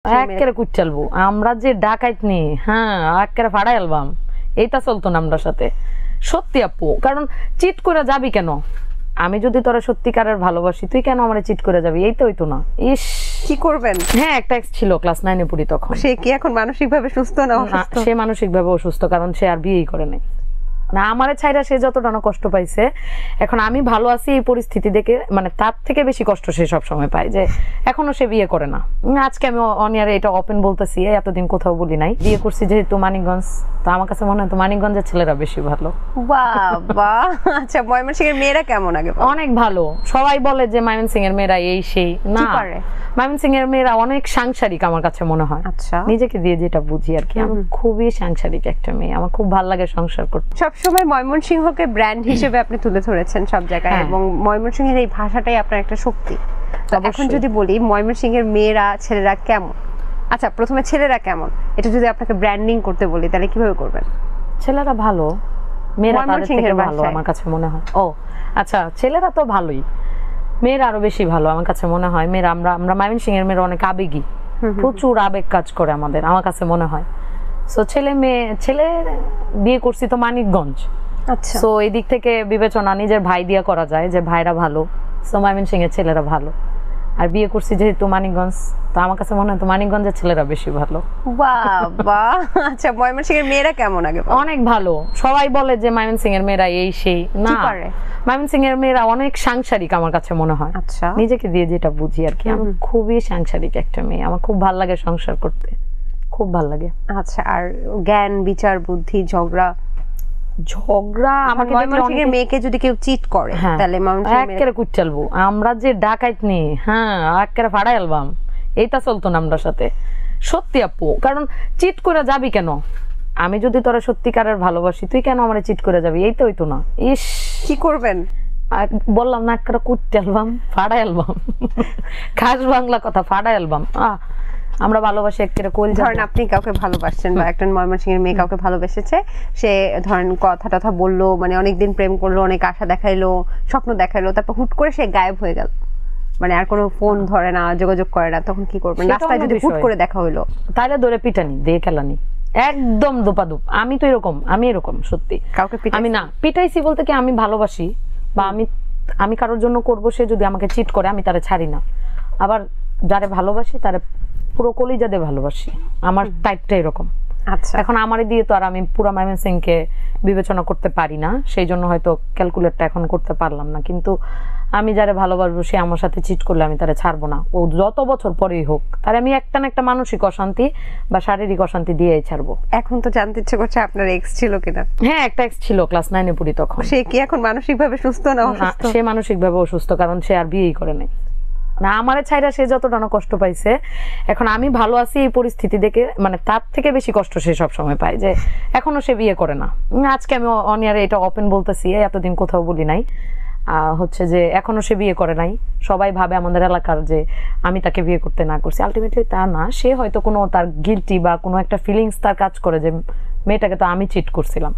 একেবারে কুচালবো আমরা যে ডাকাইত নি, হ্যাঁ একেবারে ফাড়াই অ্যালবাম এইটা চলতো না আমরা সাথে। সত্যি আপু, কারণ চিট করে যাবি কেন? আমি যদি তোরা সত্যিকারের ভালোবাসি, তুই কেন আমারে চিট করে যাবি? এই তো হইতো না। ইস, কি করবেন? হ্যাঁ, একটা এক্স ছিল ক্লাস 9 এ পড়ি তখন। সে কি এখন মানসিকভাবে সুস্থ না অসুস্থ? সে মানসিকভাবে অসুস্থ, কারণ সে আর বিয়েই করে নাই। না, আমারে ছাইরা সে যতটা না কষ্ট পাইছে, এখন আমি ভালো আছি এই পরিস্থিতি দেখে, মানে তার থেকে বেশি কষ্ট সে সব সময় পায়, যে এখনো সে বিয়ে করে না। আজকে আমি অনিয়ারে এটা ওপেন বলতেছি, এতদিন কোথাও বলি নাই। বিয়ে করছি যেহেতু মানিকগঞ্জ, তো আমার কাছে মনে হয় তো মানিকগঞ্জের ছেলেরা বেশি ভালো। বাবা, আচ্ছা ময়মনসিংহের মেয়েরা কেমন? আগে অনেক ভালো। সবাই বলে যে ময়মনসিংহের মেয়েরা এই সেই, না ময়মনসিংহের মেয়েরা অনেক সাংসারিক আমার কাছে মনে হয়। আচ্ছা, নিজেকে দিয়ে যেটা বুঝি আর কি, আমি খুবই সাংসারিক একটা মেয়ে, আমার খুব ভালো লাগে সংসার করতে। সবসময় ময়মনসিংহকে ব্র্যান্ড হিসেবে আপনি তুলে ধরেছেন সব জায়গায়, এবং ময়মনসিংহের এই ভাষাটাই আপনার একটা শক্তি। এখন যদি বলি ময়মনসিংহের মেয়েরা ছেলেরা কেমন, আচ্ছা প্রথমে ছেলেরা কেমন, এটা যদি আপনাকে ব্র্যান্ডিং করতে বলি তাহলে কিভাবে করবেন? ছেলেরা ভালো, মেয়েরা তাদের থেকে ভালো আমার কাছে মনে হয়। ও আচ্ছা, ছেলেরা তো ভালোই, মেয়েরা আরো বেশি ভালো আমার কাছে মনে হয়। মেয়েরা আমরা ময়মনসিংহের মেয়েরা অনেক আবেগী, প্রচুর আবেগ কাজ করে আমাদের, আমার কাছে মনে হয়। সো ছেলে বিয়ে করছি তো মানিকগঞ্জ, আচ্ছা, সো এই দিক থেকে বিবেচনা নিজের ভাই দিয়ে করা যায় যে ভাইরা ভালো, সো ময়মনসিংহের ছেলেরা ভালো। আর বিয়ে করছি যেহেতু মানিকগঞ্জ, তো আমার কাছে মনে হয় তো মানিকগঞ্জের ছেলেরা বেশি ভালো। বাবা, আচ্ছা ময়মনসিংহের মেয়েরা কেমন? আগে অনেক ভালো। সবাই বলে যে ময়মনসিংহের মেয়েরা এই সেই, না ময়মনসিংহের মেয়েরা অনেক সাংসারিক আমার কাছে মনে হয়। আচ্ছা, নিজেকে দিয়ে যেটা বুঝি আর কি, আমি খুবই সাংসারিক একটা মেয়ে, আমার খুব ভালো লাগে সংসার করতে, খুব ভালো লাগে। আচ্ছা, আর জ্ঞান বিচার বুদ্ধি ঝগড়া আমাকে ময়মনসিংহের মেয়েকে যদি কেউ চিট করে তাহলে একেবারে কুচালবো আমরা যে ডাকাইত নি, হ্যাঁ একেবারে ফাড়াই অ্যালবাম এইটা চলতো না আমরা সাথে। সত্যি আপু, কারণ চিট করে যাবি কেন? আমি যদি তোরা সত্যিকারের ভালোবাসি, তুই কেন আমারে চিট করে যাবি? এই তো হইতো না। ইস, কি করবেন? বললাম না, একটা কুট্টি অ্যালবাম, ফাড়া অ্যালবাম, খাস বাংলা কথা, ফাড়া অ্যালবাম। আমরা ভালোবাসি একেবারে কোল। ধরেন আপনি কাউকে ভালোবাসছেন বা একটা ময়মনসিংহের মেয়ে কাউকে ভালোবেসেছে, সে ধরেন কথা বললো, মানে অনেকদিন প্রেম করলো, অনেক আশা দেখাইলো, স্বপ্ন দেখাইলো, তারপর হুট করে সে গায়েব হয়ে গেল, মানে আর কোনো ফোন ধরে না, যোগাযোগ করে না, তখন কি করবেন? রাস্তায় যদি হুট করে দেখা হইলো, তাহলে ধরে পিটানি দিয়ে খেলানি, একদম দোপাদুপ। আমি তো আমি এরকম সত্যি কাউকে আমি না পিটাইছি বলতে কি, আমি ভালোবাসি বা আমি কারোর জন্য করবো, সে যদি আমাকে চিট করে আমি তারে ছাড়ি না। আবার যারে ভালোবাসি তারে পুরো কলিজা দিয়ে ভালোবাসি, আমার টাইপটা এরকম। আচ্ছা, এখন আমারে দিয়ে তো আর আমি পুরো ময়মনসিংহকে বিবেচনা করতে পারি না, সেই জন্য হয়তো ক্যালকুলেটটা এখন করতে পারলাম না। কিন্তু আমি যারে ভালোবাসবো, সে আমার সাথে চিট করলে আমি তারে ছাড়বো না, ও যত বছর পরেই হোক। তারে আমি একটা না একটা মানসিক অশান্তি বা শারীরিক অশান্তি দিয়েই ছাড়বো। এখন তো জানতে ইচ্ছে করছে আপনার এক্স ছিল কিনা? হ্যাঁ, একটা এক্স ছিল ক্লাস 9 এ পড়ি তখন। সে কি এখন মানসিকভাবে সুস্থ না অসুস্থ? সে মানসিকভাবে অসুস্থ, কারণ সে আর বিয়েই করে নাই। না, আমারে ছাইরা সে যতটা না কষ্ট পাইছে, এখন আমি ভালো আছি এই পরিস্থিতি দেখে, মানে তার থেকে বেশি কষ্ট সে সব সময় পায়, যে এখনো সে বিয়ে করে না। আজকে আমি অনিয়ারে এটা ওপেন বলতেছি, এতদিন কোথাও বলি নাই, হচ্ছে যে এখনো সে বিয়ে করে নাই। সবাই ভাবে আমাদের এলাকার যে আমি তাকে বিয়ে করতে না করছি, আলটিমেটলি তা না। সে হয়তো কোনো তার গিল্টি বা কোনো একটা ফিলিংস তার কাজ করে যে মেয়েটাকে তো আমি চিট করছিলাম।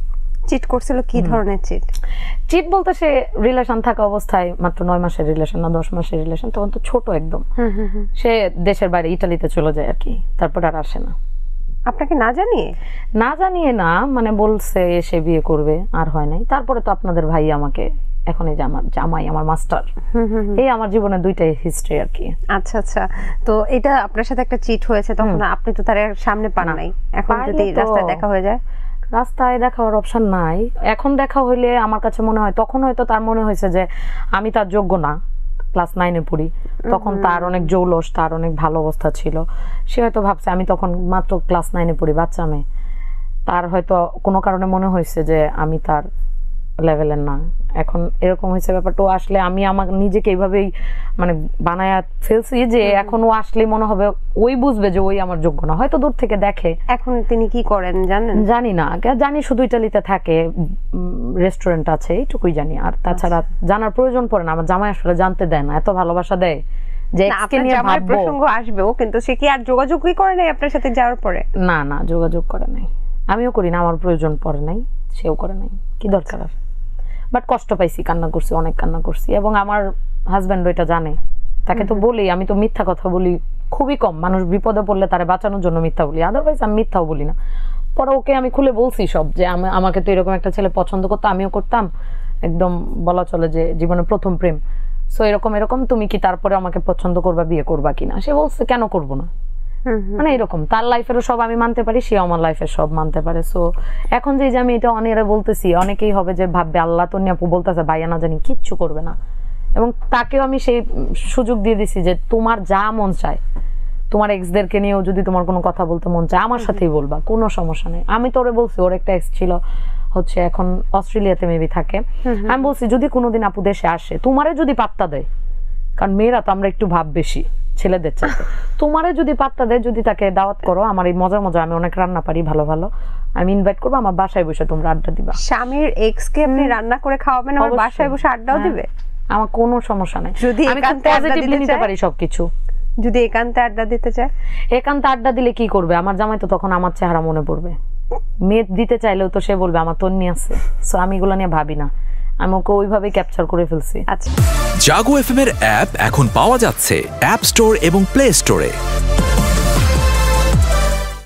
চিট করছিল? কি ধরনের চিট? চিট বলতে সে রিলেশন থাকা অবস্থায়, মাত্র 9 মাসের রিলেশন না 10 মাসের রিলেশন, তখন তো ছোট একদম, সে দেশের বাইরে ইতালিতে চলে যায় আর কি, তারপর আর আসে না। আপনাকে না জানিয়ে না, মানে বলছে সে বিয়ে করবে, আর হয় নাই। তারপরে তো আপনাদের ভাই আমাকে, এখন এই জামাই আমার মাস্টার, এই আমার জীবনে দুইটাই হিস্ট্রি আর কি। আচ্ছা আচ্ছা, তো এটা আপনার সাথে একটা চিট হয়েছে, তখন আপনি তো তার সামনে পান নাই, এখন যদি রাস্তায় দেখা হয়ে যায়? রাস্তায় দেখার অপশন নাই। এখন দেখা হইলে আমার কাছে মনে হয়, তখন হয়তো তার মনে হয়েছে যে আমি তার যোগ্য না, ক্লাস 9 এ পড়ি তখন, তার অনেক জৌলস, তার অনেক ভালো অবস্থা ছিল। সে হয়তো ভাবছে আমি তখন মাত্র ক্লাস 9 এ পড়ি, বাচ্চা মেয়ে, তার হয়তো কোনো কারণে মনে হয়েছে যে আমি তার লেভেলের না। এখন এরকম হয়েছে ব্যাপারটা। আসলে আমি আমার নিজেকে এইভাবেই মানে বানায়া ফেলছি যে এখন ও আসলে মনে হবে ওই বুঝবে যে ওই আমার যোগ্য না, হয়তো দূর থেকে দেখে। এখন তিনি কি করেন জানেন? জানি না, জানি শুধু ইটালিতে থাকে, রেস্টুরেন্ট আছে, এইটুকুই জানি। আর তাছাড়া জানার প্রয়োজন পড়ে না। আমার জামাই আসলে জানতে দেয় না, এত ভালোবাসা দেয় যে এক্সকে নিয়ে ভাববো। প্রসঙ্গ আসবেও, কিন্তু সে কি আর যোগাযোগই করে নাই আপনার সাথে যাওয়ার পরে? না, যোগাযোগ করে নাই, আমিও করি না, আমার প্রয়োজন পড়ে নাই, সেও করে নাই, কি দরকার আর। বাট কষ্ট পাইছি, কান্না করছি, অনেক কান্না করছি, এবং আমার হাজব্যান্ড এটা জানে। তাকে তো বলি, আমি তো মিথ্যা কথা বলি খুবই কম মানুষ বিপদে পড়লে তারে বাঁচানোর জন্য মিথ্যা বলি, আদারওয়াইজ আমি মিথ্যাও বলি না। পরে ওকে আমি খুলে বলছি সব, যে আমাকে তো এরকম একটা ছেলে পছন্দ করতো, আমিও করতাম, একদম বলা চলে যে জীবনের প্রথম প্রেম। সো এরকম তুমি কি তারপরে আমাকে পছন্দ করবা, বিয়ে করবা কিনা? সে বলছে কেন করবো না, মানে এরকম তার লাইফেরও সব আমি মানতে পারি, সে আমার লাইফের সব মানতে পারে। সো এখন যে আমি এটা অনেরে বলতেছি, অনেকেই হবে যে ভাববে আল্লাহ তো নিয়ে বলতেছে ভাইয়া না জানি কিচ্ছু করবে না, এবং তাকেও আমি সেই সুযোগ দিয়ে দিছি যে তোমার যা মন চায়, তোমার এক্সদেরকে নিয়েও যদি তোমার কোনো কথা বলতে মন চায় আমার সাথেই বলবা, কোনো সমস্যা নেই। আমি তো ওরে বলছি, ওর একটা এক্স ছিল হচ্ছে এখন অস্ট্রেলিয়াতে মেবি থাকে, আমি বলছি যদি কোনোদিন আপু দেশে আসে তোমারে যদি পাত্তা দেয়, কারণ মেয়েরা তো আমরা একটু ভাব বেশি ছেলেদের চাইতে, তোমারে যদি পাত্তা দেয়, যদি তাকে দাওয়াত করো, আমার এই মজা আমি অনেক রান্না পারি ভালো ভালো, আমি ইনভাইট করবো, আমার বাসায় বসে তোমরা আড্ডা দিবা। স্বামীর এক্স কে আপনি রান্না করে খাওয়াবেন, আমার বাসায় বসে আড্ডাও দিবে? আমার কোনো সমস্যা নাই, যদি আমি খুব পজিটিভলি নিতে পারি সবকিছু। যদি একান্তে আড্ডা দিতে চায়? একান্তে আড্ডা দিলে কি করবে আমার জামাই? তো তখন আমার চেহারা মনে পড়বে। মেয়ে দিতে চাইলেও তো সে বলবে আমার তোর নিয়ে আছে। সো আমি এগুলো নিয়ে ভাবি না, আমি ওকে ওইভাবে ক্যাপচার করে ফেলছি। আচ্ছা, জাগো এফএম এর অ্যাপ এখন পাওয়া যাচ্ছে অ্যাপ স্টোর এবং প্লে স্টোরে।